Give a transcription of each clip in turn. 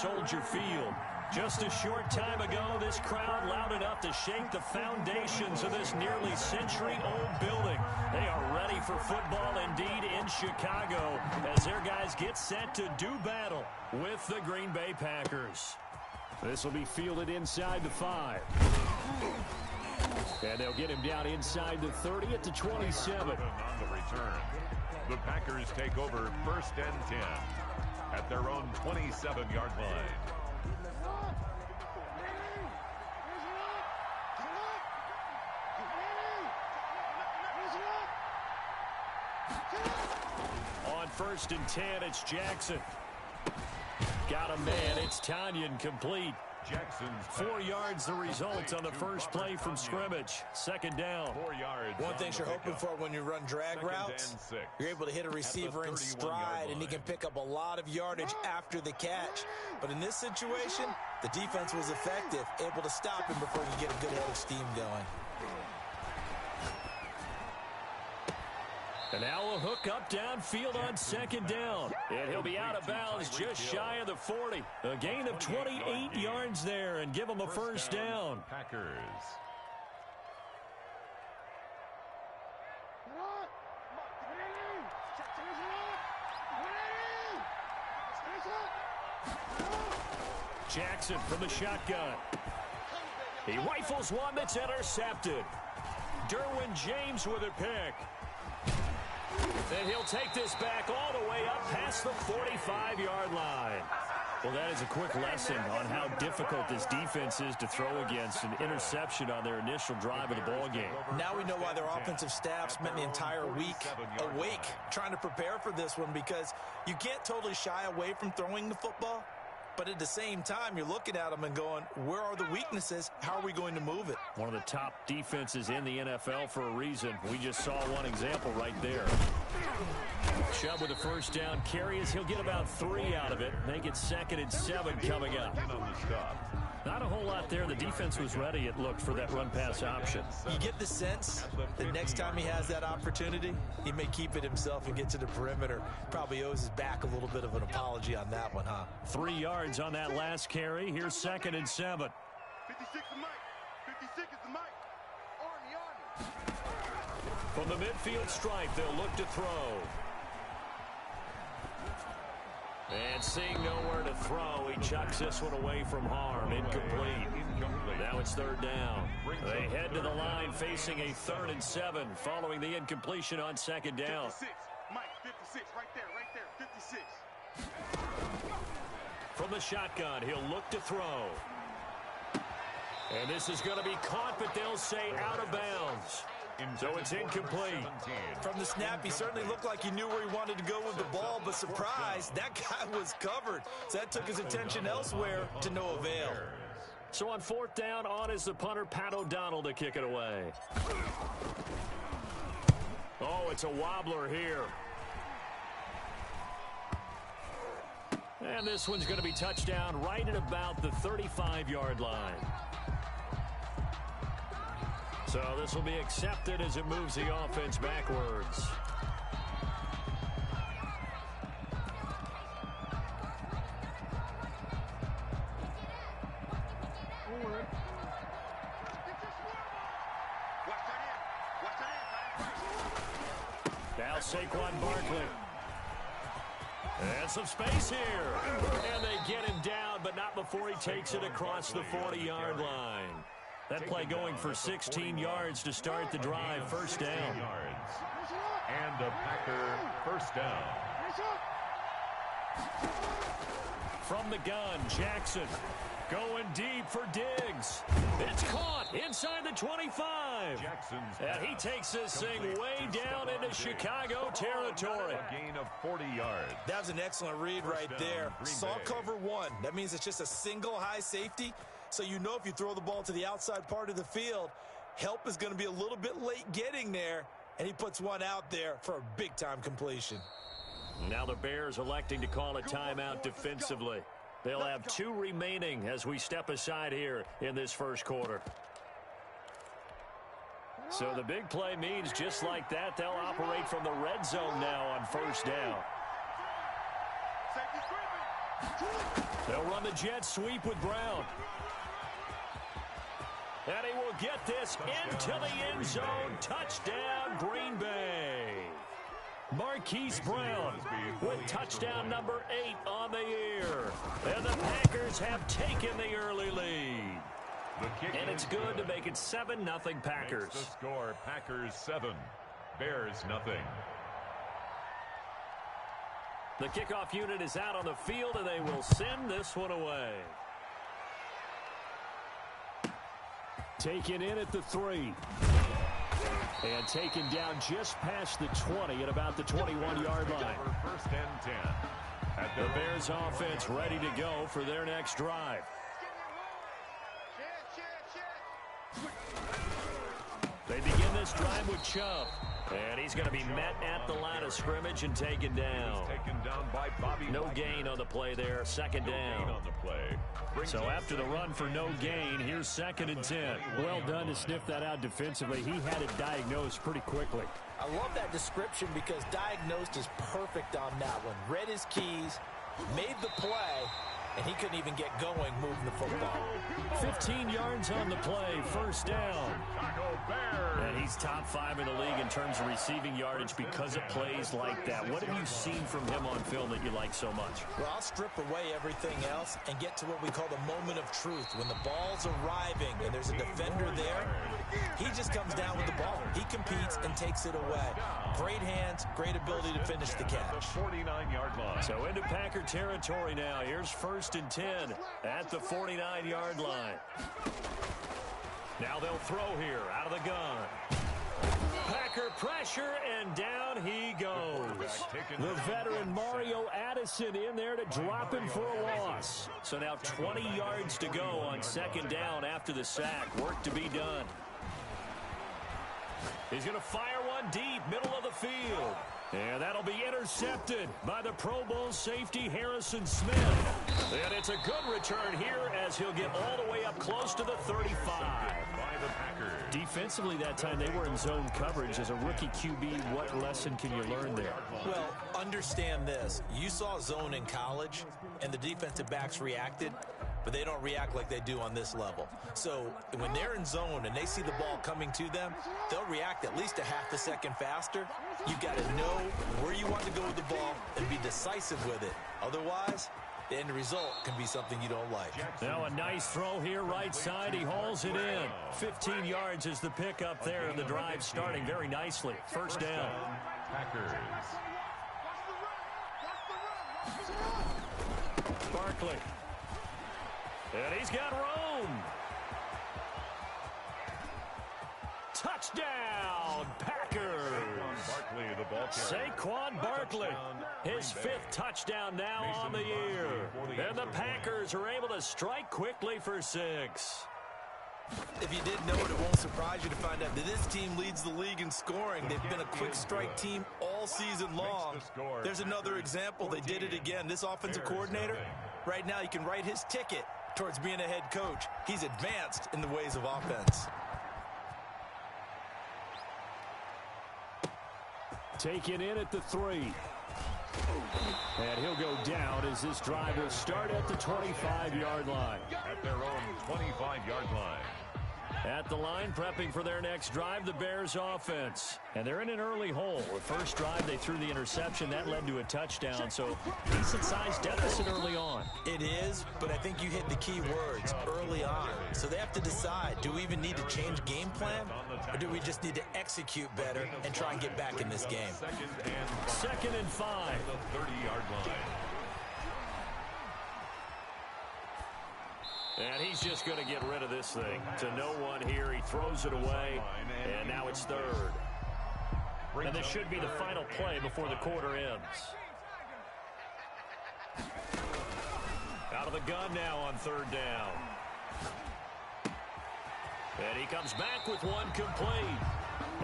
Soldier Field. Just a short time ago, this crowd loud enough to shake the foundations of this nearly century-old building. They are ready for football indeed in Chicago as their guys get set to do battle with the Green Bay Packers. This will be fielded inside the 5. And they'll get him down inside the 30 at the 27. On the return, the Packers take over 1st and 10 at their own 27-yard line. On 1st and 10, it's Jackson. Got a man. It's Tanyan complete. Jackson's 4 yards the result on the first play from scrimmage. 2nd down. 4 yards. One thing you're hoping for when you run drag routes, you're able to hit a receiver in stride, and he can pick up a lot of yardage after the catch. But in this situation, the defense was effective, able to stop him before he get a good head of steam going. And now a hook up downfield on 2nd down. And he'll be out of bounds just shy of the 40. A gain of 28 yards there and give him a first down. Packers. Jackson from the shotgun. He rifles one that's intercepted. Derwin James with a pick. And he'll take this back all the way up past the 45-yard line. Well, that is a quick lesson on how difficult this defense is to throw against an interception on their initial drive of the ball game. Now we know why their offensive staff spent the entire week awake trying to prepare for this one, because you can't totally shy away from throwing the football. But at the same time, you're looking at them and going, where are the weaknesses? How are we going to move it? One of the top defenses in the NFL for a reason. We just saw one example right there. Chubb with a first down carry as he'll get about 3 out of it. Make it 2nd and 7 coming up. Not a whole lot there. The defense was ready, it looked, for that run-pass option. You get the sense that next time he has that opportunity, he may keep it himself and get to the perimeter. Probably owes his back a little bit of an apology on that one, huh? 3 yards on that last carry. Here's 2nd and 7. 56 is Mike. 56 is the Mike. Army. From the midfield stripe, they'll look to throw. And seeing nowhere to throw, he chucks this one away from harm. Incomplete. Now it's 3rd down. They head to the line facing a 3rd and 7 following the incompletion on 2nd down. 56. Mike, 56. Right there. 56. From the shotgun, he'll look to throw. And this is going to be caught, but they'll say out of bounds. So it's incomplete. From the snap, he certainly looked like he knew where he wanted to go with the ball, but surprise, that guy was covered. So that took his attention elsewhere to no avail. So on 4th down, on is the punter, Pat O'Donnell, to kick it away. Oh, it's a wobbler here. And this one's going to be touchdown right at about the 35-yard line. So this will be accepted as it moves the offense backwards. Now Saquon Barkley. And some space here. And they get him down, but not before he takes it across the 40-yard line. That play going for 16 yards to start the drive. First down. And a Packer first down. From the gun, Jackson going deep for Diggs. It's caught inside the 25. And he takes this thing way down into Chicago territory. A gain of 40 yards. That was an excellent read right there. Saw cover 1. That means it's just a single high safety. So you know if you throw the ball to the outside part of the field, help is going to be a little bit late getting there, and he puts one out there for a big-time completion. Now the Bears electing to call a timeout defensively. They'll have 2 remaining as we step aside here in this first quarter. So the big play means just like that, they'll operate from the red zone now on first down. They'll run the jet sweep with Brown. And he will get this into the end zone. Touchdown, Green Bay. Marquise Brown with touchdown number 8 on the year. And the Packers have taken the early lead. And it's good to make it 7-0 Packers. Makes the score Packers 7, Bears nothing. The kickoff unit is out on the field, and they will send this one away. Taken in at the 3. And taken down just past the 20 at about the 21-yard line. First and 10. The Bears offense ready to go for their next drive. They begin this drive with Chubb. And he's going to be met at the line of scrimmage and taken down. Taken down by Bobby. No gain on the play there. Second down. On the play. So after the run for no gain, here's 2nd and 10. Well done to sniff that out defensively. He had it diagnosed pretty quickly. I love that description because diagnosed is perfect on that one. Read his keys, made the play, and he couldn't even get going moving the football. 15 yards on the play, first down. And he's top 5 in the league in terms of receiving yardage because it plays like that. What have you seen from him on film that you like so much? Well, I'll strip away everything else and get to what we call the moment of truth. When the ball's arriving and there's a defender there, he just comes down with the ball. He competes and takes it away. Great hands, great ability to finish the catch. 49-yard line. So into Packer territory now. Here's 1st and 10 at the 49-yard line. Now they'll throw here out of the gun. Packer pressure, and down he goes. The veteran Mario Addison in there to drop him for a loss. So now 20 yards to go on 2nd down after the sack. Work to be done. He's going to fire one deep, middle of the field. And that'll be intercepted by the Pro Bowl safety Harrison Smith. And it's a good return here as he'll get all the way up close to the 35. By the Packers. Defensively that time they were in zone coverage. As a rookie QB, what lesson can you learn there? Well, understand this. You saw zone in college, and the defensive backs reacted, but they don't react like they do on this level. So when they're in zone and they see the ball coming to them, they'll react at least a half a second faster. You've got to know where you want to go with the ball and be decisive with it. Otherwise, the end result can be something you don't like. Now a nice throw here right side. He hauls it in. 15 yards is the pickup there, and the drive starting very nicely. First down. Packers. Barkley. And he's got room. Touchdown, Packers. Barkley, the ball carrier. Saquon Barkley, his 5th touchdown now on the year. And the Packers are able to strike quickly for 6. If you didn't know it, it won't surprise you to find out that this team leads the league in scoring. They've been a quick strike team all season long. There's another example. They did it again. This offensive coordinator, right now, you can write his ticket towards being a head coach. He's advanced in the ways of offense. Taken in at the 3. And he'll go down as this drive will start at the 25-yard line. At their own 25-yard line. At the line, prepping for their next drive, the Bears offense. And they're in an early hole. The first drive, they threw the interception. That led to a touchdown, so decent-sized deficit early on. It is, but I think you hit the key words, early on. So they have to decide, do we even need to change game plan, or do we just need to execute better and try and get back in this game? 2nd and 5. The 30-yard line. And he's just going to get rid of this thing. To no one here. He throws it away, and now it's 3rd. And this should be the final play before the quarter ends. Out of the gun now on 3rd down. And he comes back with one complete.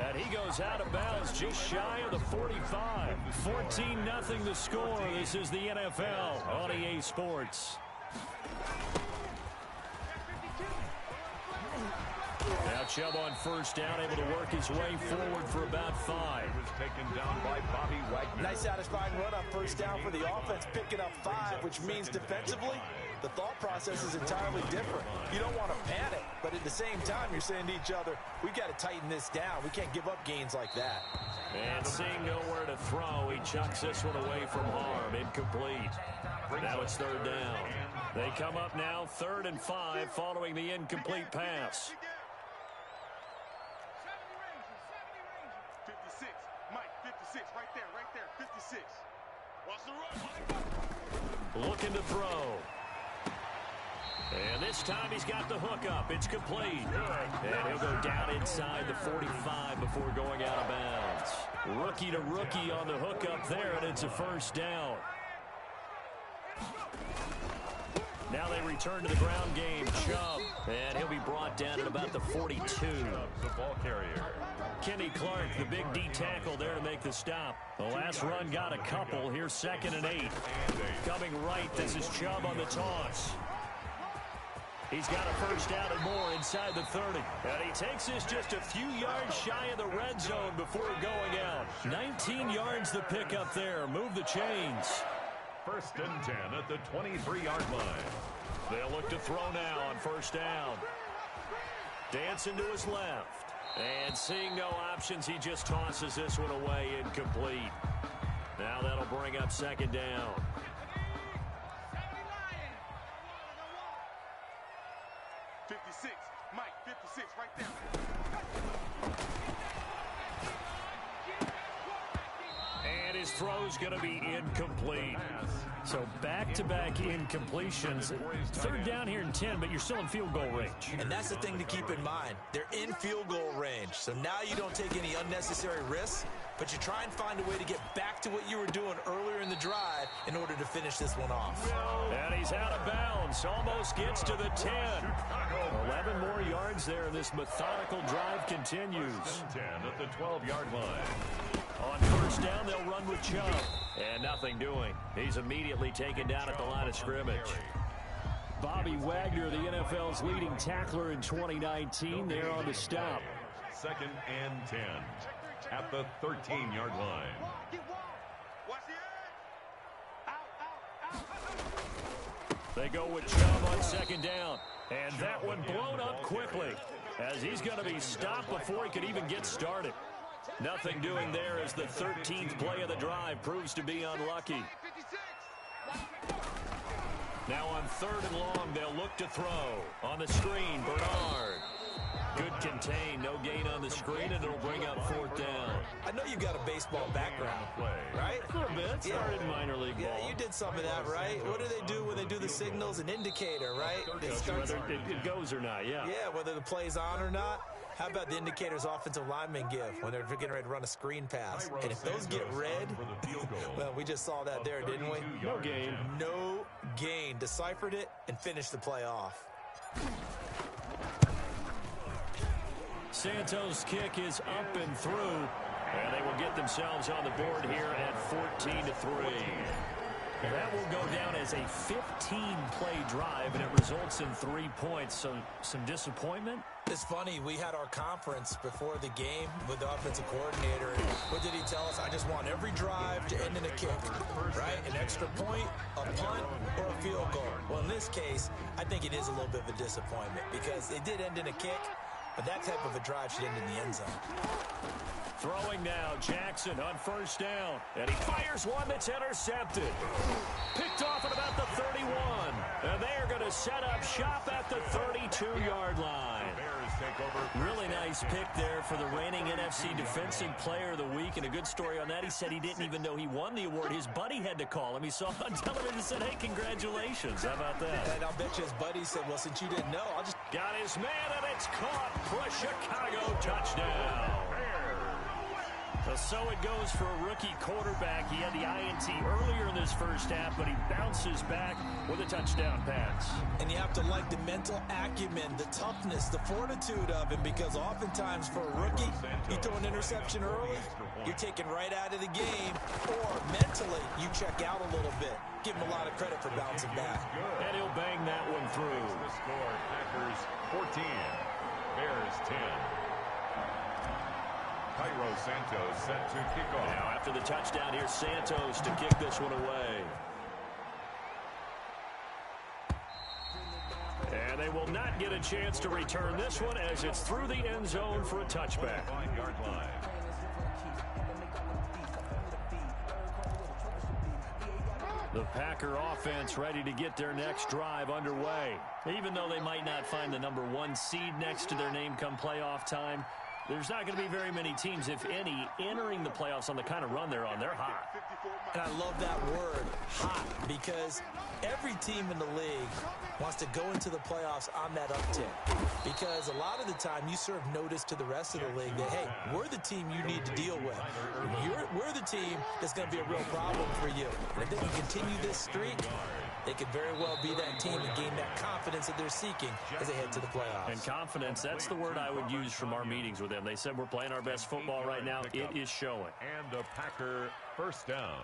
And he goes out of bounds just shy of the 45. 14-0 the score. This is the NFL on EA Sports. Now Chubb on first down, able to work his way forward for about 5. He was taken down by Bobby Wagner. Nice satisfying run on first down for the offense, picking up 5, which means defensively, the thought process is entirely different. You don't want to panic, but at the same time, you're saying to each other, we've got to tighten this down. We can't give up gains like that. And seeing nowhere to throw, he chucks this one away from harm. Incomplete. Now it's third down. They come up now 3rd and 5 following the incomplete pass. 56. Mike, 56. Right there. 56. Watch the run. Looking to throw. And this time he's got the hook up. It's complete. And he'll go down inside the 45 before going out of bounds. Rookie to rookie on the hook up there, and it's a first down. Now they return to the ground game. Chubb, and he'll be brought down at about the 42. The ball carrier. Kenny Clark, the big D tackle there to make the stop. The last run got a couple. Here's 2nd and 8. Coming right, this is Chubb on the toss. He's got a first down and more inside the 30. And he takes this just a few yards shy of the red zone before going out. 19 yards the pickup there. Move the chains. 1st and 10 at the 23-yard line. They'll look to throw now on first down. Dancing to his left. And seeing no options, he just tosses this one away, incomplete. Now that'll bring up 2nd down. 56. Mike, 56. Right there. And his throw's going to be incomplete. So back-to-back incompletions. 3rd down here in 10, but you're still in field goal range. And that's the thing to keep in mind. They're in field goal range. So now you don't take any unnecessary risks, but you try and find a way to get back to what you were doing earlier in the drive in order to finish this one off. And he's out of bounds. Almost gets to the 10. 11 more yards there. This methodical drive continues. 10 at the 12-yard line. On first down, they'll run with Chubb. And nothing doing. He's immediately taken down at the line of scrimmage. Bobby Wagner, the NFL's leading tackler in 2019, there on the stop. 2nd and 10 at the 13-yard line. Watch the edge. They go with Chubb on 2nd down. And that one blown up quickly as he's going to be stopped before he could even get started. Nothing doing there as the 13th play of the drive proves to be unlucky. Now on 3rd and long, they'll look to throw. On the screen, Bernard. Good contain, no gain on the screen, and it'll bring up 4th down. I know you've got a baseball background, right? A little bit. Started minor league ball. Yeah, you did some of that, right? What do they do when they do the signals? An indicator, right? Whether it goes or not, yeah. Yeah, whether the play's on or not. How about the indicators offensive linemen give when they're getting ready to run a screen pass? And if those get red, well, we just saw that there, didn't we? No gain. No gain. Deciphered it and finished the play off. Santos' kick is up and through, and they will get themselves on the board here at 14-3. That will go down as a 15-play drive, and it results in 3 points. So some disappointment. It's funny, we had our conference before the game with the offensive coordinator, and what did he tell us? I just want every drive to end in a kick, right? An extra point, a punt, or a field goal. Well, in this case, I think it is a little bit of a disappointment because it did end in a kick, but that type of a drive should end in the end zone. Throwing now, Jackson on first down. And he fires one that's intercepted. Picked off at about the 31. And they are going to set up shop at the 32-yard line. Really nice pick there for the reigning NFC Defensive Player of the Week. And a good story on that. He said he didn't even know he won the award. His buddy had to call him. He saw it on television and said, hey, congratulations. How about that? And I'll bet you his buddy said, well, since you didn't know, I'll just... Got his man, and it's caught for a Chicago touchdown. So it goes for a rookie quarterback. He had the INT earlier in this first half, but he bounces back with a touchdown pass. And you have to like the mental acumen, the toughness, the fortitude of him, because oftentimes for a rookie, you throw an interception early, you're taken right out of the game, or mentally you check out a little bit. Give him a lot of credit for bouncing back. And he'll bang that one through. The score, Packers 14 Bears 10. Cairo Santos set to kick off. Now after the touchdown, here's Santos to kick this one away. And they will not get a chance to return this one as it's through the end zone for a touchback. 5-yard line. The Packer offense ready to get their next drive underway. Even though they might not find the #1 seed next to their name come playoff time, there's not going to be very many teams, if any, entering the playoffs on the kind of run they're on. They're hot. And I love that word, hot, because every team in the league wants to go into the playoffs on that uptick. Because a lot of the time you serve notice to the rest of the league that, hey, we're the team you need to deal with. We're the team that's going to be a real problem for you. And if they can continue this streak, they could very well be that team and gain that confidence that they're seeking as they head to the playoffs. And confidence, that's the word I would use from our meetings with them. They said we're playing our best football right now. It is showing. And a Packer first down.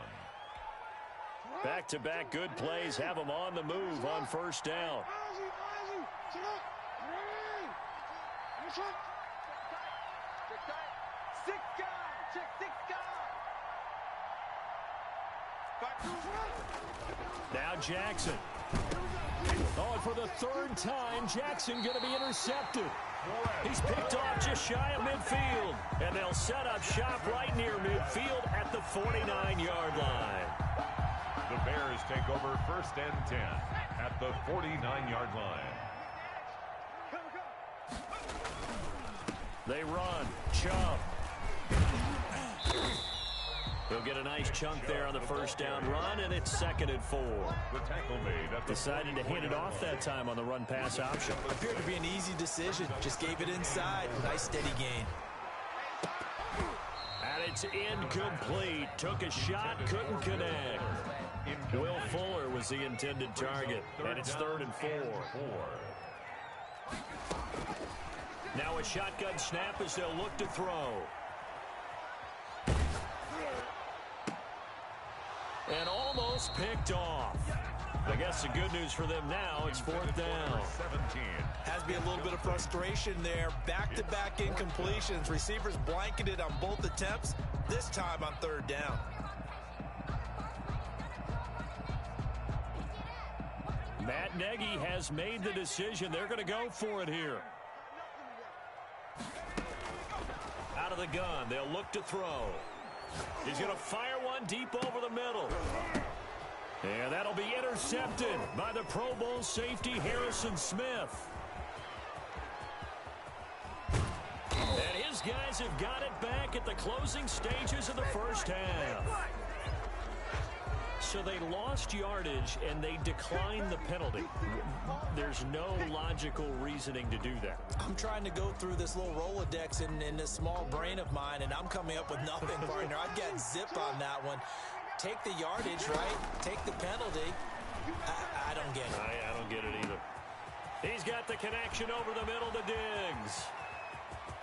Back-to-back good plays have them on the move on first down. Now Jackson. Oh, and for the third time, Jackson going to be intercepted. He's picked off just shy of midfield. And they'll set up shop right near midfield at the 49-yard line. The Bears take over first and 10 at the 49-yard line. They run. Chubb. He'll get a nice chunk there on the first down run, and it's 2nd and 4. The tackle made at the Decided to hand it off that time on the run-pass option. Appeared to be an easy decision. Just gave it inside. Nice steady gain. And it's incomplete. Took a shot, couldn't connect. Will Fuller was the intended target, and it's 3rd and 4. Now a shotgun snap as they'll look to throw. And almost picked off. I guess the good news for them now, it's 4th down. 17. Has to be a little bit of frustration there. Back-to-back incompletions. Receivers blanketed on both attempts, this time on 3rd down. Matt Nagy has made the decision. They're going to go for it here. Out of the gun, they'll look to throw. He's going to fire one deep over the middle. And that'll be intercepted by the Pro Bowl safety Harrison Smith. And his guys have got it back at the closing stages of the first half. So they lost yardage, and they declined the penalty. There's no logical reasoning to do that. I'm trying to go through this little Rolodex in this small brain of mine, and I'm coming up with nothing, partner. I've got zip on that one. Take the yardage, right? Take the penalty. I don't get it. I don't get it either. He's got the connection over the middle to Diggs.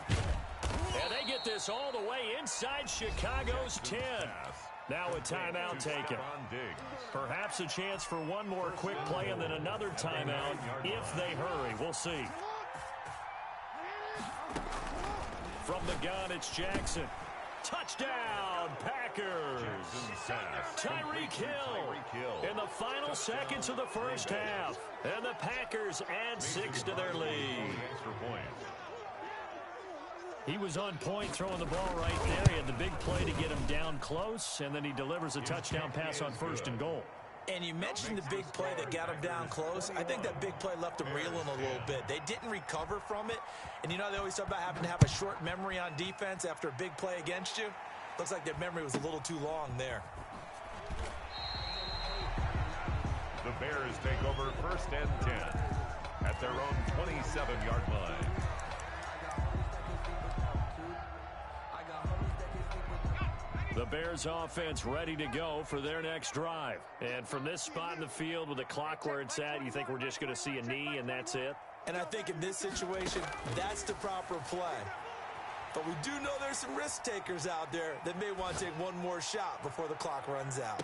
And they get this all the way inside Chicago's 10. Now a timeout taken. Perhaps a chance for one more quick play and then another timeout if they hurry. We'll see. From the gun, it's Jackson. Touchdown, Packers. Tyreek Hill in the final seconds of the first half. And the Packers add 6 to their lead. He was on point throwing the ball right there. He had the big play to get him down close, and then he delivers a touchdown pass on 1st and goal. And you mentioned the big play that got him down close. I think that big play left him reeling a little bit. They didn't recover from it. And you know, they always talk about having to have a short memory on defense after a big play against you. Looks like their memory was a little too long there. The Bears take over first and 10 at their own 27-yard line. The Bears offense ready to go for their next drive. And from this spot in the field with the clock where it's at, you think we're just going to see a knee and that's it? And I think in this situation, that's the proper play. But we do know there's some risk takers out there that may want to take one more shot before the clock runs out.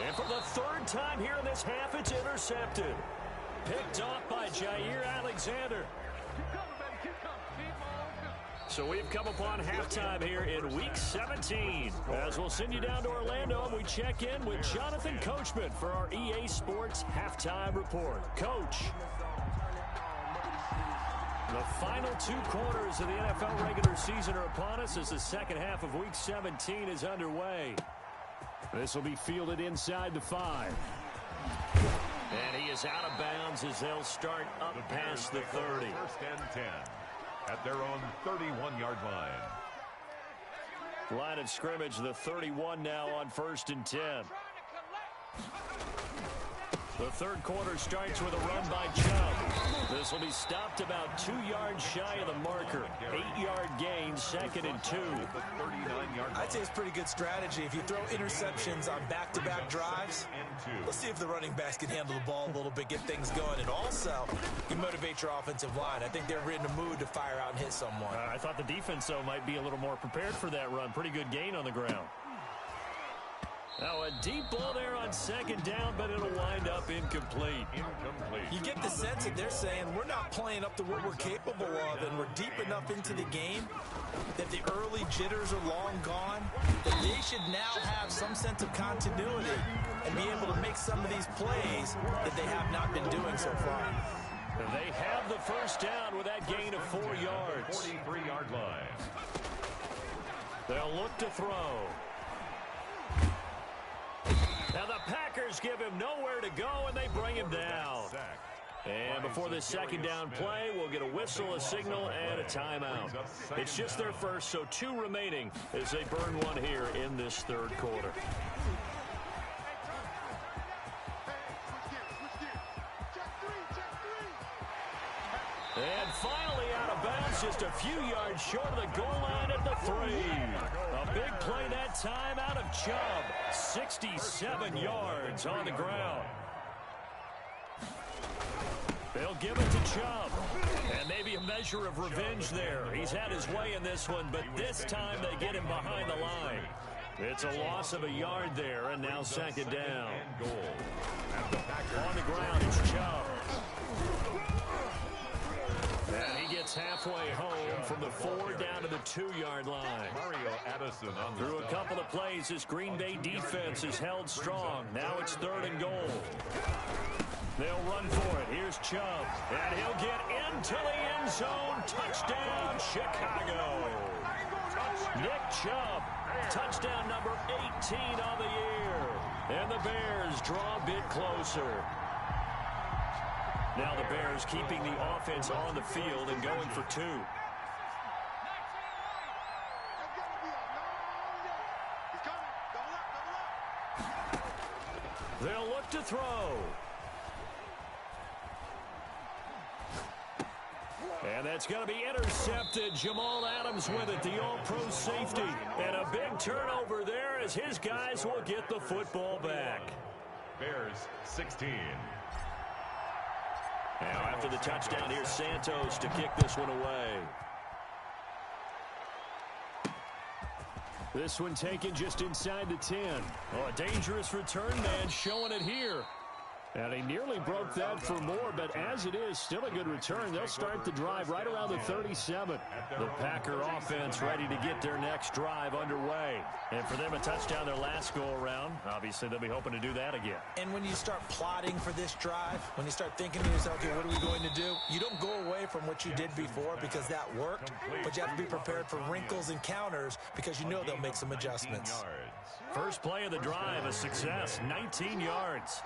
And for the 3rd time here in this half, it's intercepted. Picked off by Jair Alexander. So we've come upon halftime here in Week 17. As we'll send you down to Orlando, and we check in with Jonathan Coachman for our EA Sports Halftime Report. Coach. The final 2 quarters of the NFL regular season are upon us as the second half of Week 17 is underway. This will be fielded inside the 5. And he is out of bounds as they'll start up past the 30. First and 10 at their own 31-yard line. Line of scrimmage, the 31 now on 1st and 10. The third quarter starts with a run by Chubb. This will be stopped about 2 yards shy of the marker. 8-yard gain, 2nd and 2. I'd say it's pretty good strategy. If you throw interceptions on back-to-back drives, let's see if the running backs can handle the ball a little bit, get things going, and also you motivate your offensive line. I think they're in a mood to fire out and hit someone. I thought the defense, though, might be a little more prepared for that run. Pretty good gain on the ground. Now a deep ball there on 2nd down, but it'll wind up incomplete. You get the sense that they're saying we're not playing up to what we're capable of, and we're deep enough into the game that the early jitters are long gone, that they should now have some sense of continuity and be able to make some of these plays that they have not been doing so far. They have the first down with that gain of 4 yards. 43-yard line. They'll look to throw. Now the Packers give him nowhere to go, and they bring him down. And before this second down play, we'll get a whistle, a signal, and a timeout. It's just their first, so 2 remaining as they burn one here in this third quarter. And finally out of bounds, just a few yards short of the goal line at the 3. A big play that time out of Chubb. 67 yards on the ground. They'll give it to Chubb. And maybe a measure of revenge there. He's had his way in this one, but this time they get him behind the line. It's a loss of a yard there, and now 2nd down. On the ground, it's Chubb. And he gets halfway home from the 4 down to the 2-yard line. Mario Addison on Through a couple of plays, this Green Bay defense is held strong. Now it's 3rd and goal. They'll run for it. Here's Chubb. And he'll get into the end zone. Touchdown, Chicago. Nick Chubb, touchdown number 18 on the year. And the Bears draw a bit closer. Now the Bears keeping the offense on the field and going for 2. They'll look to throw. And that's going to be intercepted. Jamal Adams with it, the all-pro safety. And a big turnover there as his guys will get the football back. Bears 16. Now after the touchdown, here's Santos to kick this one away. This one taken just inside the 10. Oh, a dangerous return man showing it here. And he nearly broke that for more, but as it is, still a good return. They'll start the drive right around the 37. The Packer offense ready to get their next drive underway. And for them, a touchdown their last go-around. Obviously, they'll be hoping to do that again. And when you start plotting for this drive, when you start thinking to yourself, okay, what are we going to do? You don't go away from what you did before because that worked, but you have to be prepared for wrinkles and counters because you know they'll make some adjustments. First play of the drive, a success, 19 yards.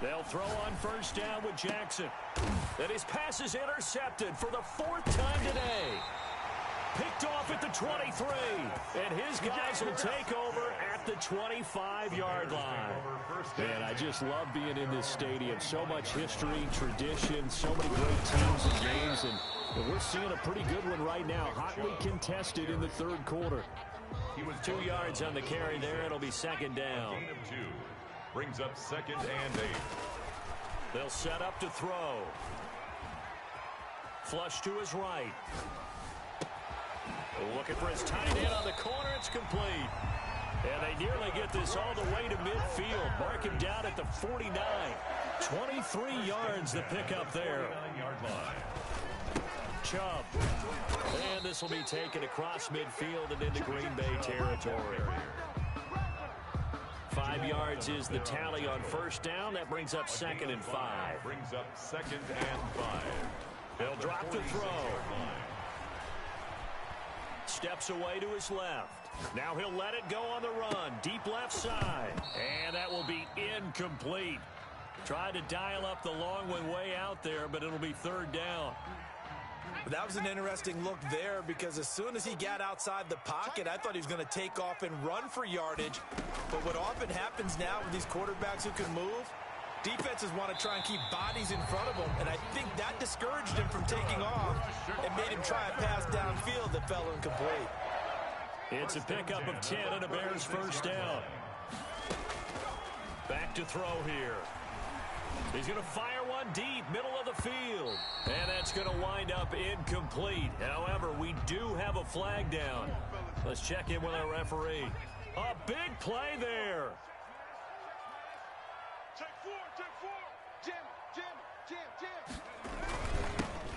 They'll throw on first down with Jackson. And his pass is intercepted for the 4th time today. Picked off at the 23. And his guys will take over at the 25-yard line. Man, I just love being in this stadium. So much history, tradition, so many great teams and games. And we're seeing a pretty good one right now. Hotly contested in the third quarter. He was 2 yards on the carry there. It'll be 2nd down. Brings up 2nd and 8. They'll set up to throw. Flush to his right. Looking for his tight end on the corner. It's complete. And they nearly get this all the way to midfield. Mark him down at the 49. 23 yards to pick up there. Chubb. And this will be taken across midfield and into Green Bay territory. 5 yards is the tally on first down. That brings up 2nd and 5. Brings up 2nd and 5. He'll drop the throw. Steps away to his left. Now he'll let it go on the run. Deep left side. And that will be incomplete. Tried to dial up the long one way out there, but it'll be 3rd down. That was an interesting look there because as soon as he got outside the pocket, I thought he was going to take off and run for yardage. But what often happens now with these quarterbacks who can move, defenses want to try and keep bodies in front of them, and I think that discouraged him from taking off and made him try a pass downfield that fell incomplete. It's a pickup of 10 and a Bears 1st down. Back to throw here. He's going to fire one deep, middle of the field. And that's going to wind up incomplete. However, we do have a flag down. Let's check in with our referee. A big play there. Take 4, take 4. Jam.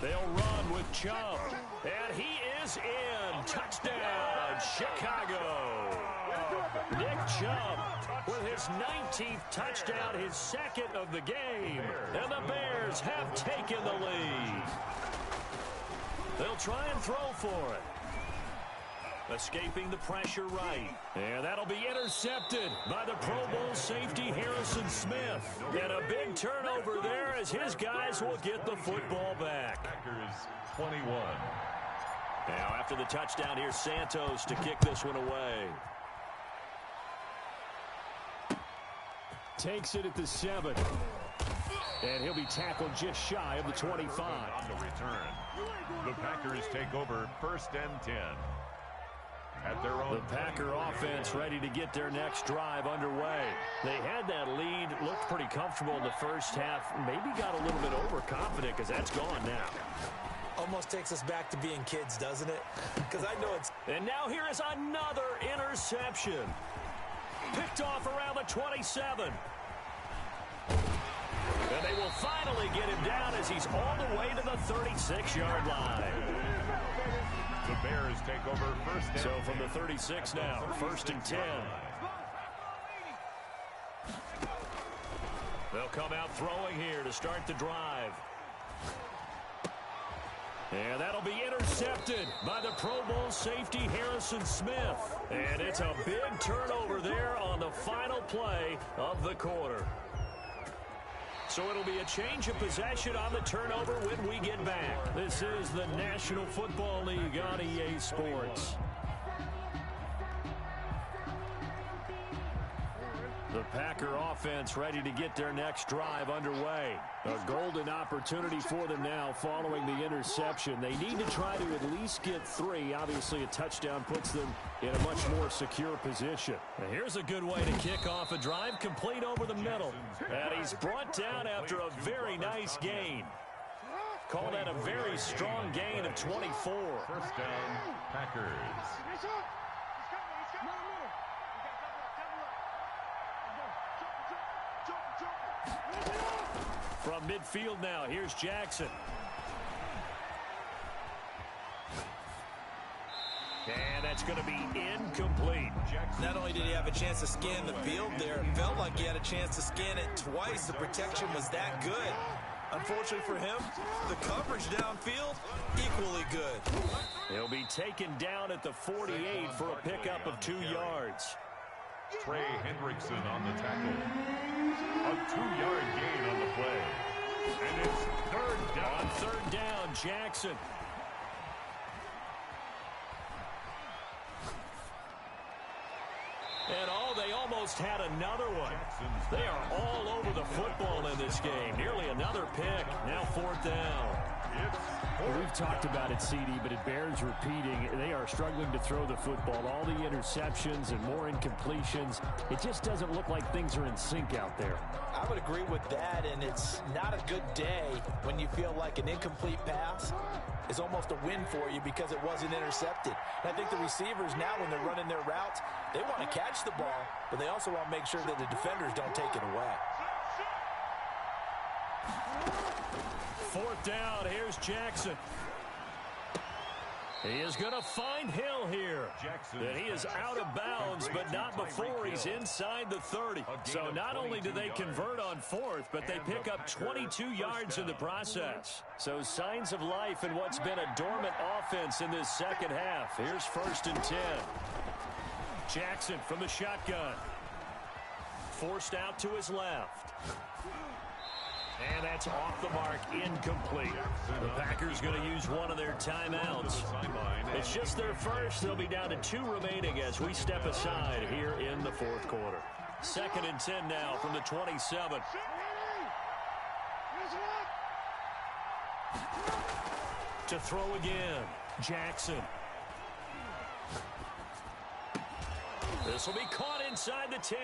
They'll run with Chubb. And he is in. Touchdown, Chicago. Nick Chubb with his 19th touchdown, his 2nd of the game. And the Bears have taken the lead. They'll try and throw for it. Escaping the pressure right. And that'll be intercepted by the Pro Bowl safety Harrison Smith. And a big turnover there as his guys will get the football back. Packers 21. Now after the touchdown, here's Santos to kick this one away. Takes it at the 7. And he'll be tackled just shy of the 25. On the return, the Packers take over 1st and 10. At their own the Packer offense ready to get their next drive underway. They had that lead, looked pretty comfortable in the first half. Maybe got a little bit overconfident because that's gone now. Almost takes us back to being kids, doesn't it? Because I know it's... And now here is another interception. Picked off around the 27. And they will finally get him down as he's all the way to the 36-yard line. The Bears take over 1st and 10. So from the 36 now, 1st and 10. They'll come out throwing here to start the drive. And that'll be intercepted by the Pro Bowl safety Harrison Smith. And it's a big turnover there on the final play of the quarter. So it'll be a change of possession on the turnover when we get back. This is the National Football League on EA Sports. The Packer offense ready to get their next drive underway. A golden opportunity for them now following the interception. They need to try to at least get 3. Obviously, a touchdown puts them in a much more secure position. And here's a good way to kick off a drive, complete over the middle. And he's brought down after a very nice gain. Call that a very strong gain of 24. 1st down, Packers. From midfield now, here's Jackson. And that's going to be incomplete. Not only did he have a chance to scan the field there, it felt like he had a chance to scan it twice. The protection was that good. Unfortunately for him, the coverage downfield, equally good. He'll be taken down at the 48 for a pickup of 2 yards. Trey Hendrickson on the tackle. A 2-yard gain on the play. And it's 3rd down. On 3rd down, Jackson. And they almost had another one. They are all over the football in this game. Nearly another pick. Now 4th down. We've talked about it, CD, but it bears repeating. They are struggling to throw the football. All the interceptions and more incompletions. It just doesn't look like things are in sync out there. I would agree with that, and it's not a good day when you feel like an incomplete pass is almost a win for you because it wasn't intercepted. And I think the receivers now, when they're running their routes, they want to catch the ball, but they also want to make sure that the defenders don't take it away. Fourth down, here's Jackson. He is going to find Hill here. And he is out of bounds, but not before he's inside the 30. So not only do they convert on fourth, but they pick up 22 yards in the process. So signs of life in what's been a dormant offense in this second half. Here's 1st and 10. Jackson from the shotgun. Forced out to his left. And that's off the mark, incomplete. The Packers going to use one of their timeouts. It's just their first. They'll be down to 2 remaining as we step aside here in the 4th quarter. 2nd and 10 now from the 27. To throw again, Jackson. This will be caught inside the 10.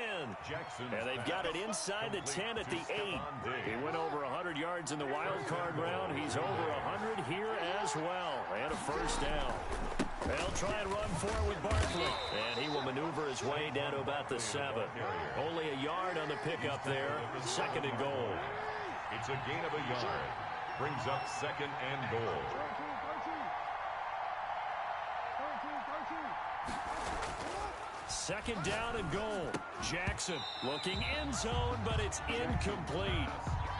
And they've got it inside the 10 at the 8. He went over 100 yards in the wild card round. He's over 100 here as well. And a first down. They'll try and run for it with Barkley. And he will maneuver his way down to about the 7. Only a yard on the pickup there. 2nd and goal. It's a gain of a yard. Brings up 2nd and goal. Second down and goal. Jackson looking end zone, but it's incomplete.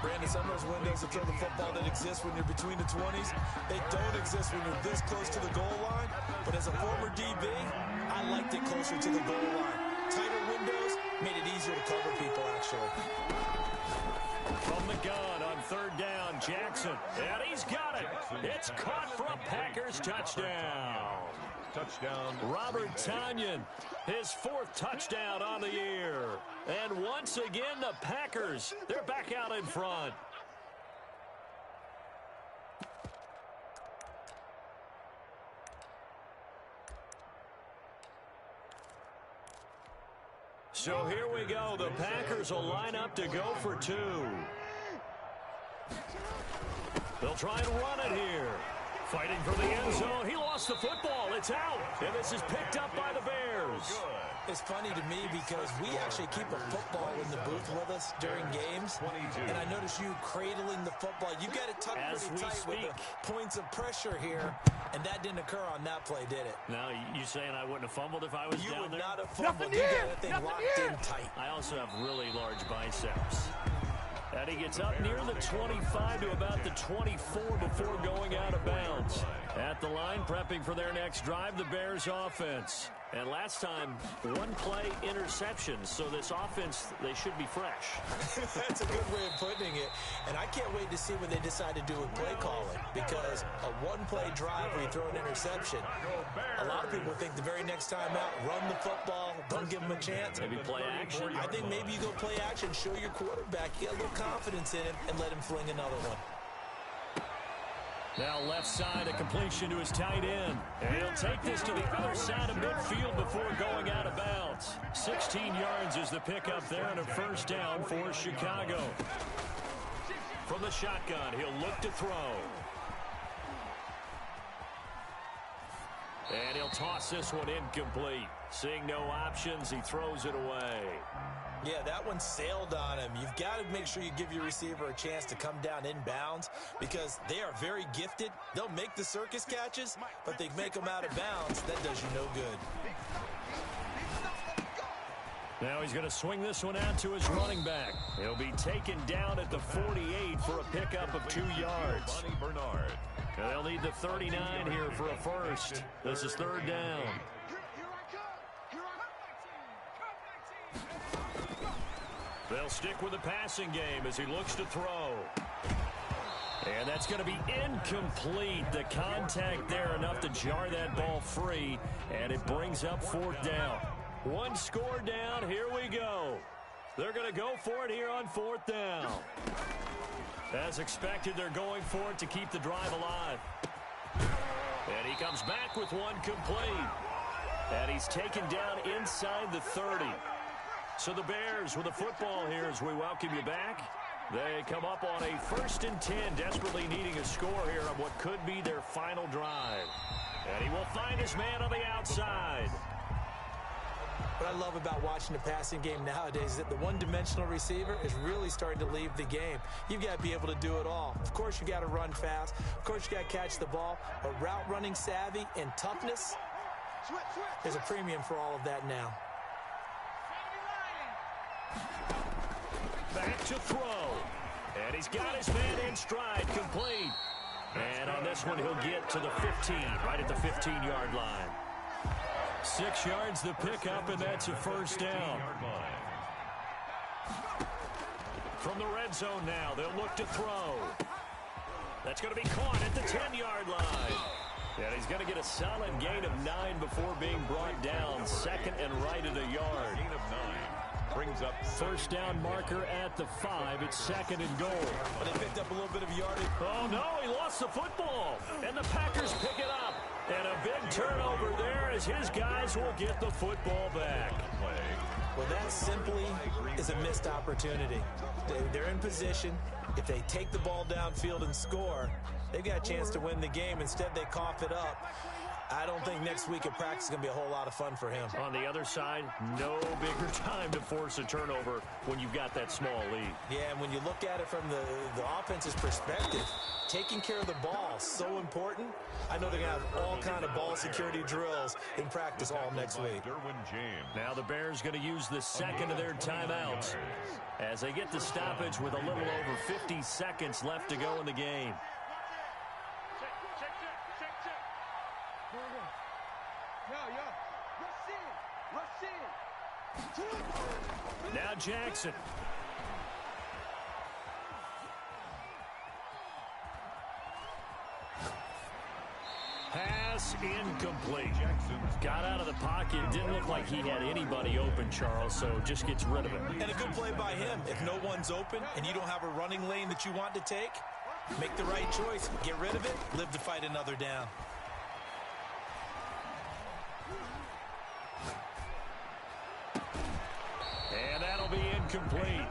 Brandon, some of those windows to throw the football that exist when you're between the 20s, they don't exist when you're this close to the goal line. But as a former DB, I liked it closer to the goal line. Tighter windows made it easier to cover people, actually. From the gun on 3rd down, Jackson. And he's got it. It's caught for a Packers touchdown. Touchdown. Robert Tonyan, his 4th touchdown on the year. And once again, the Packers, they're back out in front. So here we go. The Packers will line up to go for 2. They'll try and run it here. Fighting for the end zone. He lost the football. It's out. And this is picked up by the Bears. It's funny to me because we actually keep a football in the booth with us during games. And I notice you cradling the football. You got it tucked pretty tight with the points of pressure here. And that didn't occur on that play, did it? No, you saying I wouldn't have fumbled if I was down there? You would not have fumbled. You got that thing locked in tight. I also have really large biceps. And he gets up near the 25 to about the 24 before going out of bounds. At the line, prepping for their next drive, the Bears offense. And last time, 1-play interceptions. So this offense, they should be fresh. That's a good way of putting it. And I can't wait to see what they decide to do with play calling. Because a 1-play drive where you throw an interception, a lot of people think the very next time out, run the football, don't give them a chance. Maybe play action. I think maybe you go play action, show your quarterback, get a little confidence in him, and let him fling another one. Now left side, a completion to his tight end. And he'll take this to the other side of midfield before going out of bounds. 16 yards is the pickup there and a first down for Chicago. From the shotgun, he'll look to throw. And he'll toss this one incomplete. Seeing no options, he throws it away. Yeah, that one sailed on him. You've got to make sure you give your receiver a chance to come down inbounds because they are very gifted. They'll make the circus catches, but they make them out of bounds. That does you no good. Now he's going to swing this one out to his running back. He'll be taken down at the 48 for a pickup of 2 yards. And they'll need the 39 here for a first. This is 3rd down. They'll stick with the passing game as he looks to throw. And that's going to be incomplete. The contact there enough to jar that ball free. And it brings up 4th down. 1 score down. Here we go. They're going to go for it here on 4th down. As expected, they're going for it to keep the drive alive. And he comes back with one complete. And he's taken down inside the 30. So the Bears with the football here as we welcome you back. They come up on a 1st and 10, desperately needing a score here on what could be their final drive. And he will find his man on the outside. What I love about watching the passing game nowadays is that the one-dimensional receiver is really starting to leave the game. You've got to be able to do it all. Of course, you got to run fast. Of course, you got to catch the ball. But route running savvy and toughness, there's a premium for all of that now. Back to throw. And he's got his man in stride, complete. And on this one, he'll get to the 15, right at the 15-yard line. 6 yards the pickup, and that's a first down. From the red zone now, they'll look to throw. That's going to be caught at the 10-yard line. And he's going to get a solid gain of 9 before being brought down. 2nd and right at a yard. Gain of 9. Brings up first down marker at the 5. It's 2nd and goal. But they picked up a little bit of yardage. Oh, no, he lost the football. And the Packers pick it up. And a big turnover there as his guys will get the football back. Well, that simply is a missed opportunity. They're in position. If they take the ball downfield and score, they've got a chance to win the game. Instead, they cough it up. I don't think next week at practice is going to be a whole lot of fun for him. On the other side, no bigger time to force a turnover when you've got that small lead. Yeah, and when you look at it from the offense's perspective, taking care of the ball is so important. I know they're going to have all kind of ball security drills in practice all next week. Now the Bears going to use the second of their timeouts as they get the stoppage with a little over 50 seconds left to go in the game. Now Jackson. Pass incomplete. Got out of the pocket. Didn't look like he had anybody open, Charles, so just gets rid of it. And a good play by him. If no one's open and you don't have a running lane that you want to take, make the right choice. Get rid of it. Live to fight another down. And that'll be incomplete.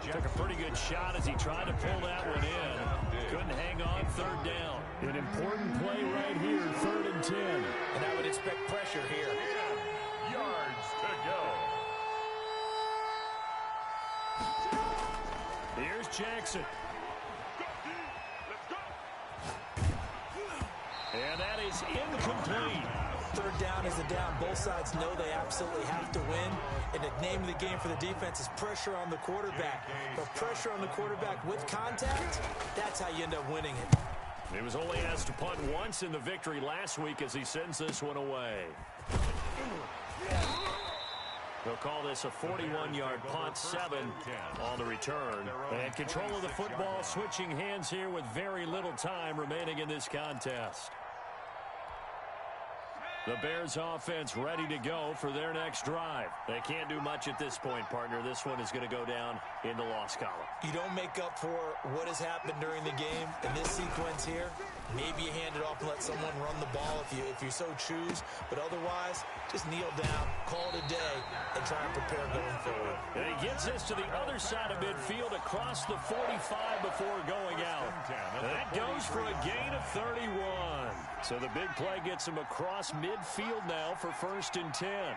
Took a pretty good shot as he tried to pull that one in. Couldn't hang on, 3rd down. An important play right here, 3rd and 10. And I would expect pressure here. Yards to go. Here's Jackson. And that is incomplete. 3rd down is a down. Both sides know they absolutely have to win. And the name of the game for the defense is pressure on the quarterback. But pressure on the quarterback with contact, that's how you end up winning it. He was only asked to punt once in the victory last week as he sends this one away. They'll call this a 41-yard punt, 7 on the return. And control of the football switching hands here with very little time remaining in this contest. The Bears offense ready to go for their next drive. They can't do much at this point, partner. This one is going to go down in the loss column. You don't make up for what has happened during the game in this sequence here. Maybe you hand it off and let someone run the ball if you so choose. But otherwise, just kneel down, call it a day, and try and prepare going forward. And he gets this to the other side of midfield across the 45 before going out. And that goes for a gain of 31. So the big play gets him across midfield now for 1st and 10.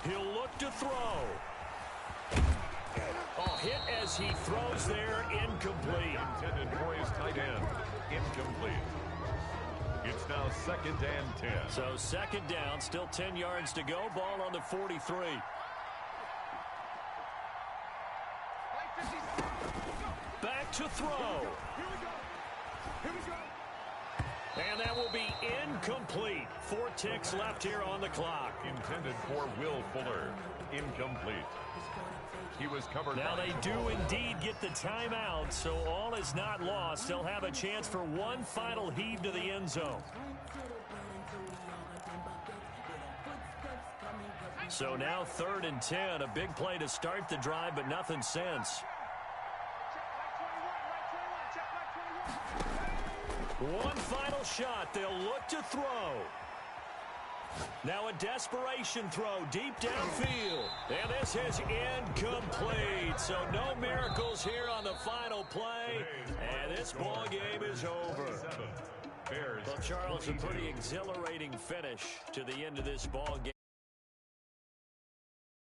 He'll look to throw. Oh, hit as he throws there, incomplete. Intended for his tight end, incomplete. It's now 2nd and 10. So 2nd down, still 10 yards to go. Ball on the 43. Back to throw. And that will be incomplete. 4 ticks left here on the clock. Intended for Will Fuller, incomplete. He was covered. Now they do indeed get the timeout, so all is not lost. They'll have a chance for one final heave to the end zone. So now 3rd and 10, a big play to start the drive, but nothing since. One final shot. They'll look to throw. Now a desperation throw deep downfield. And this is incomplete. So no miracles here on the final play. And this ball game is over. Well, Charles, a pretty exhilarating finish to the end of this ball game.